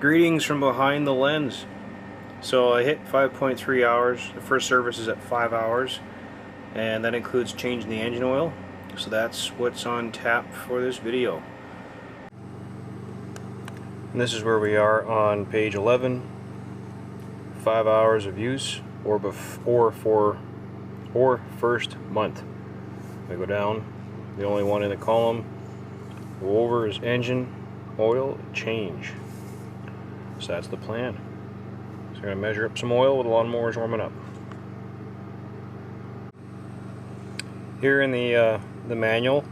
Greetings from behind the lens. So I hit 5.3 hours. The first service is at 5 hours, and that includes changing the engine oil. So that's what's on tap for this video. And this is where we are on page 11. 5 hours of use, or first month. I go down, the only one in the column. Go over is engine oil change. So that's the plan. So we're going to measure up some oil with the lawnmowers warming up. Here in the manual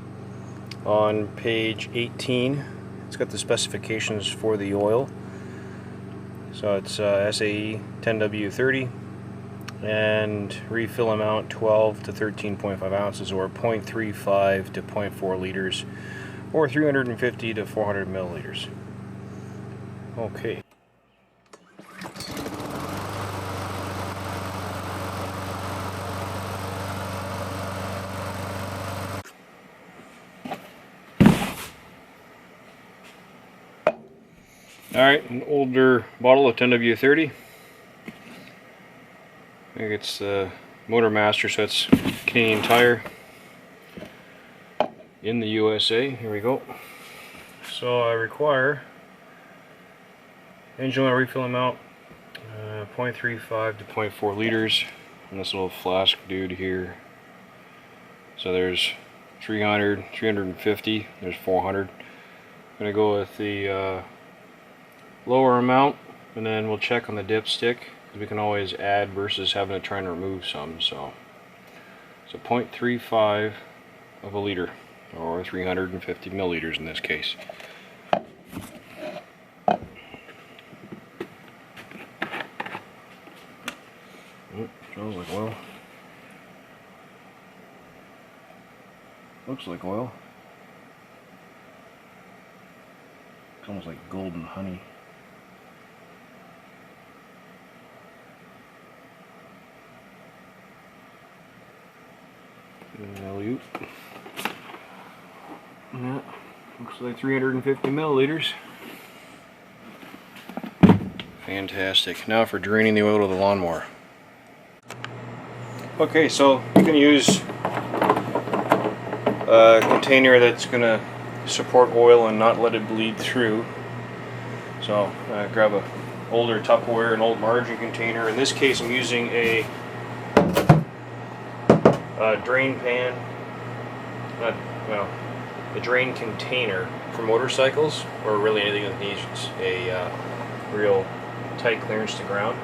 on page 18, it's got the specifications for the oil. So it's SAE 10W30 and refill amount 12 to 13.5 ounces, or 0.35 to 0.4 liters, or 350 to 400 milliliters. Okay. Alright, an older bottle of 10W30. I think it's Motor Master, so it's Canadian Tire in the USA. Here we go. So I require engine oil refill amount 0.35 to 0.4 liters on this little flask dude here. So there's 300, 350, there's 400. I'm going to go with the lower amount, and then we'll check on the dipstick, because we can always add versus having to try and remove some. So 0.35 of a liter, or 350 milliliters in this case. Smells like oil. Looks like oil. It's almost like golden honey. Yeah, looks like 350 milliliters. Fantastic. Now for draining the oil to the lawnmower. Okay, so you can use a container that's going to support oil and not let it bleed through. So grab a older Tupperware, an old margarine container. In this case I'm using a drain pan, a drain container for motorcycles, or really anything that needs a real tight clearance to ground.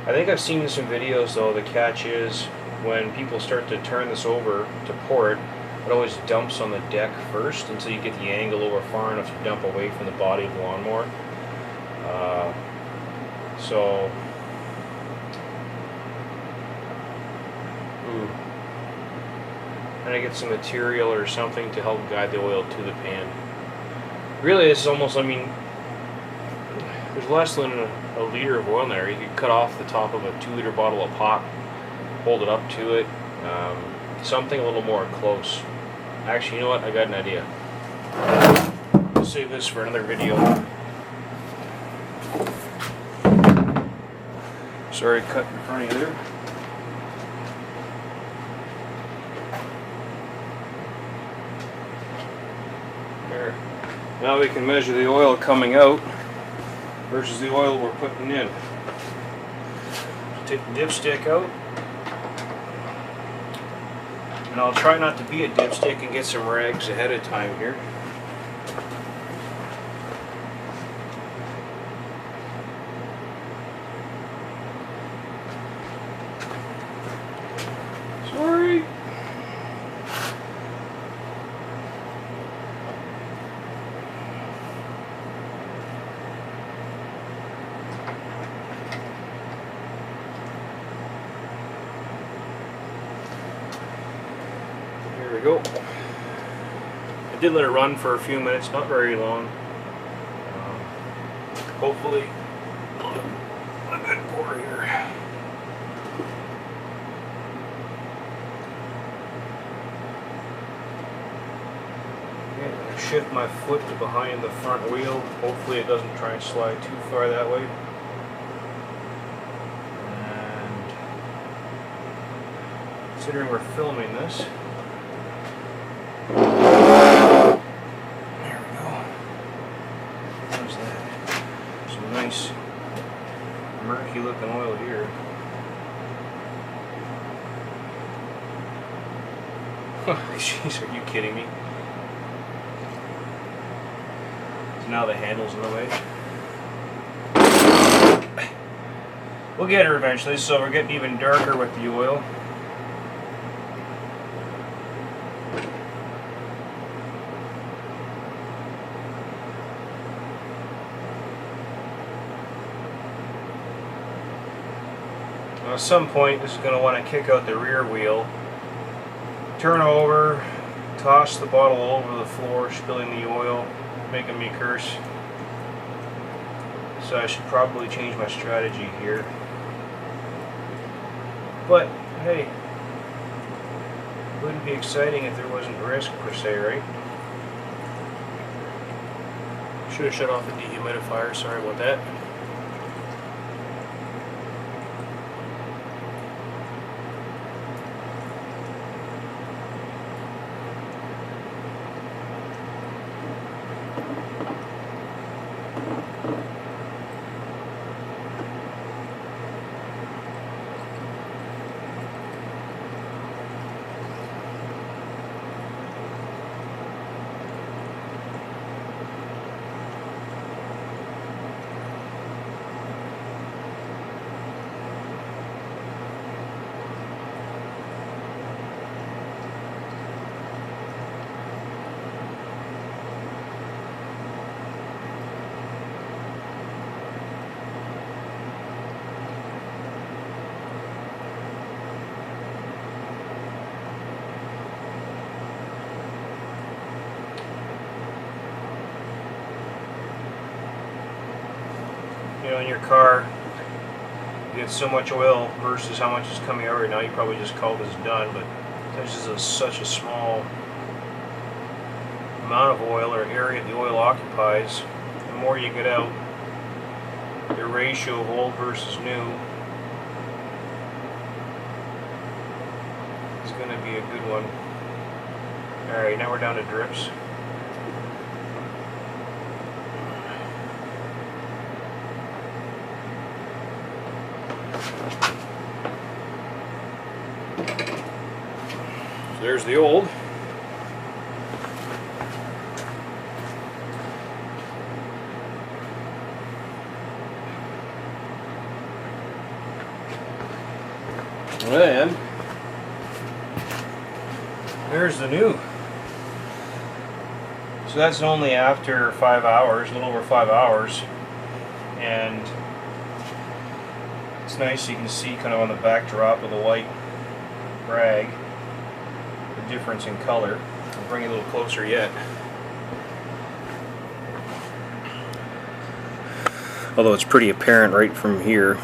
I think I've seen this in videos though. The catch is when people start to turn this over to pour it, it always dumps on the deck first until you get the angle over far enough to dump away from the body of the lawnmower. And I get some material or something to help guide the oil to the pan. Really, it's almost, I mean, there's less than a liter of oil in there. You could cut off the top of a 2-liter bottle of pop, hold it up to it, something a little more close. Actually, you know what? I got an idea. I'll save this for another video. Sorry, cut in front of you there. There. Now we can measure the oil coming out versus the oil we're putting in. Take the dipstick out, and I'll try not to be a dipstick and get some rags ahead of time here. Sorry. There we go. I did let it run for a few minutes, not very long. Hopefully, a good pour here. shift my foot to behind the front wheel. Hopefully it doesn't try and slide too far that way. And considering we're filming this, there we go. How's that? Some nice murky looking oil here. Jeez, are you kidding me? So now the handle's in the way. We'll get her eventually, so we're getting even darker with the oil. Now at some point, this is going to want to kick out the rear wheel. Turn over, toss the bottle over the floor, spilling the oil, making me curse. So I should probably change my strategy here. But hey, it wouldn't be exciting if there wasn't risk per se, right? Should have shut off the dehumidifier, sorry about that. You know, in your car, you get so much oil versus how much is coming out right now, you probably just call this done, but this is such a small amount of oil or area the oil occupies. The more you get out, the ratio of old versus new is going to be a good one. Alright, now we're down to drips. So there's the old. And then there's the new. So that's only after 5 hours, a little over 5 hours, and it's nice. You can see kind of on the backdrop of the white rag the difference in color. I'll bring it a little closer yet. Although it's pretty apparent right from here.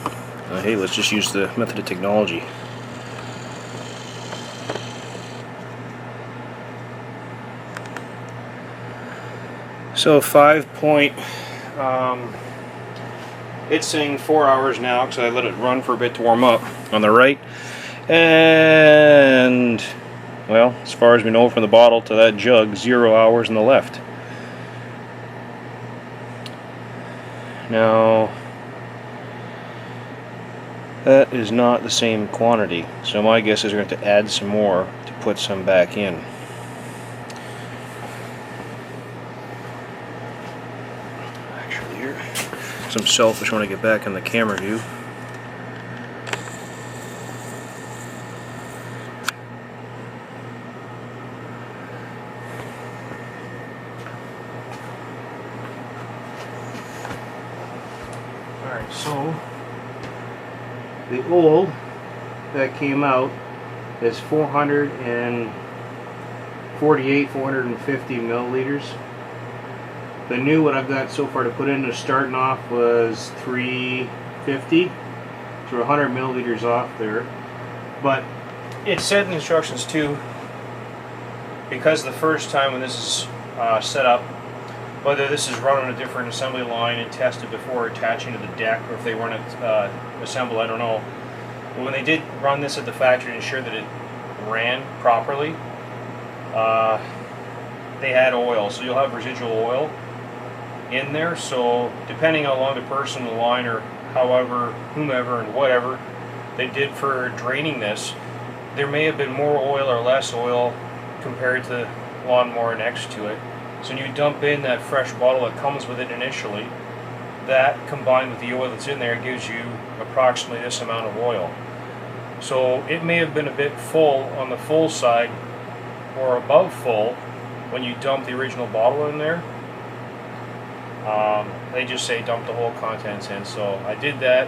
Hey, let's just use the method of technology. So 5 point, it's saying 4 hours now because I let it run for a bit to warm up on the right. And, well, as far as we know from the bottle to that jug, 0 hours on the left. Now, that is not the same quantity, so my guess is we're going to add some more to put some back in. Actually, here, because I'm selfish, I want to get back in the camera view. Alright, so the old that came out is 450 milliliters. The new, what I've got so far to put in to starting off was 350, so 100 milliliters off there. But it said in the instructions too, because the first time when this is setup, whether this is run on a different assembly line and tested before attaching to the deck, or if they run it assembled, I don't know. But when they did run this at the factory to ensure that it ran properly, they had oil, so you'll have residual oil in there. So depending how long the person in the line, or however, whomever and whatever they did for draining this, there may have been more oil or less oil compared to the lawnmower next to it. So when you dump in that fresh bottle that comes with it initially, that combined with the oil that's in there gives you approximately this amount of oil. So it may have been a bit full on the full side or above full when you dump the original bottle in there. They just say dump the whole contents in, so I did that,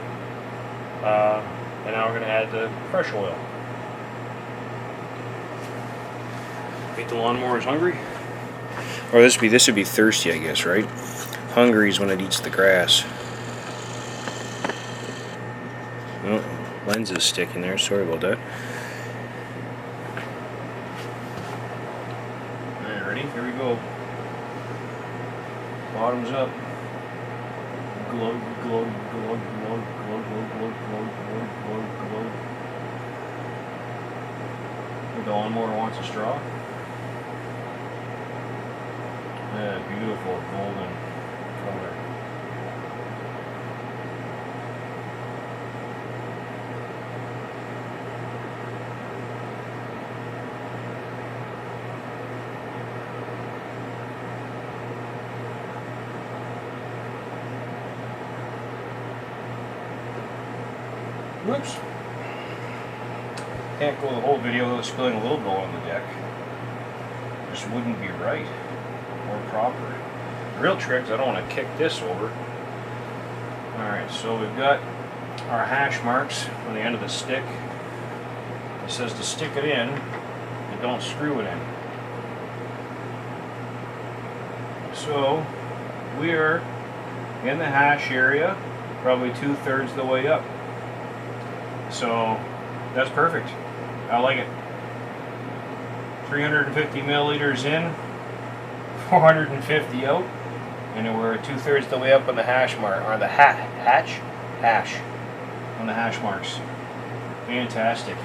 and now we're going to add the fresh oil. Think the lawnmower is hungry? Or this would be thirsty, I guess, right? Hungry is when it eats the grass. Oh, lens is sticking there, sorry about that. Alright, ready? Here we go. Bottoms up. Glug, glug, glug, glug, glug, glug, glug, glug, glug, glug, glug. The lawnmower wants a straw. Yeah, beautiful golden color. Whoops. Can't go the whole video without spilling a little bit on the deck. Just wouldn't be right or proper. The real trick is I don't want to kick this over. Alright, so we've got our hash marks on the end of the stick. It says to stick it in, but don't screw it in. So we are in the hash area, probably 2/3 of the way up. So that's perfect. I like it. 350 milliliters in, 450 out, and then we're 2/3 the way up on the hash mark, or the hash on the hash marks. Fantastic.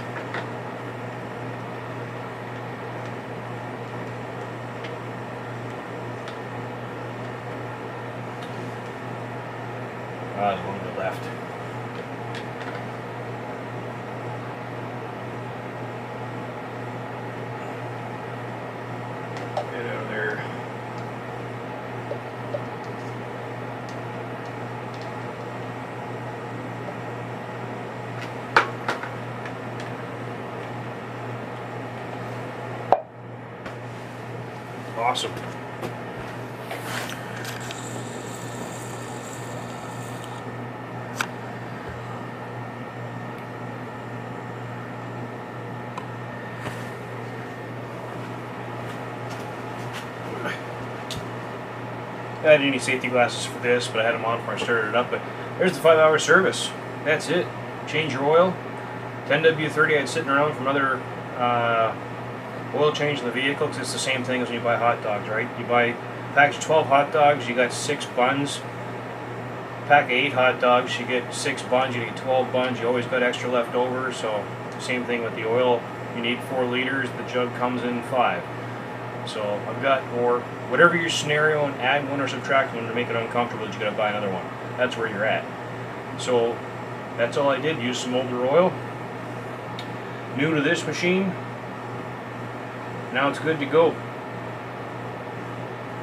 There's a little bit left. Get out of there. Awesome. I didn't need safety glasses for this, but I had them on before I started it up. But there's the 5-hour service. That's it. Change your oil. 10W30 I had sitting around from another oil change in the vehicle, because it's the same thing as when you buy hot dogs, right? You buy a package of 12 hot dogs, you got 6 buns. A pack of 8 hot dogs, you get 6 buns, you get 12 buns. You always got extra left over. So same thing with the oil. You need 4 liters. The jug comes in 5. So I've got, or whatever your scenario, and add one or subtract one to make it uncomfortable that you gotta buy another one. That's where you're at. So that's all I did. Use some older oil. New to this machine. Now it's good to go.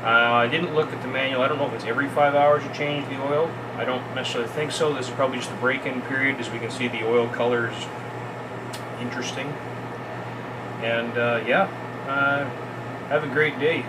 I didn't look at the manual. I don't know if it's every 5 hours you change the oil. I don't necessarily think so. This is probably just a break-in period, as we can see the oil colors interesting. And yeah. Have a great day.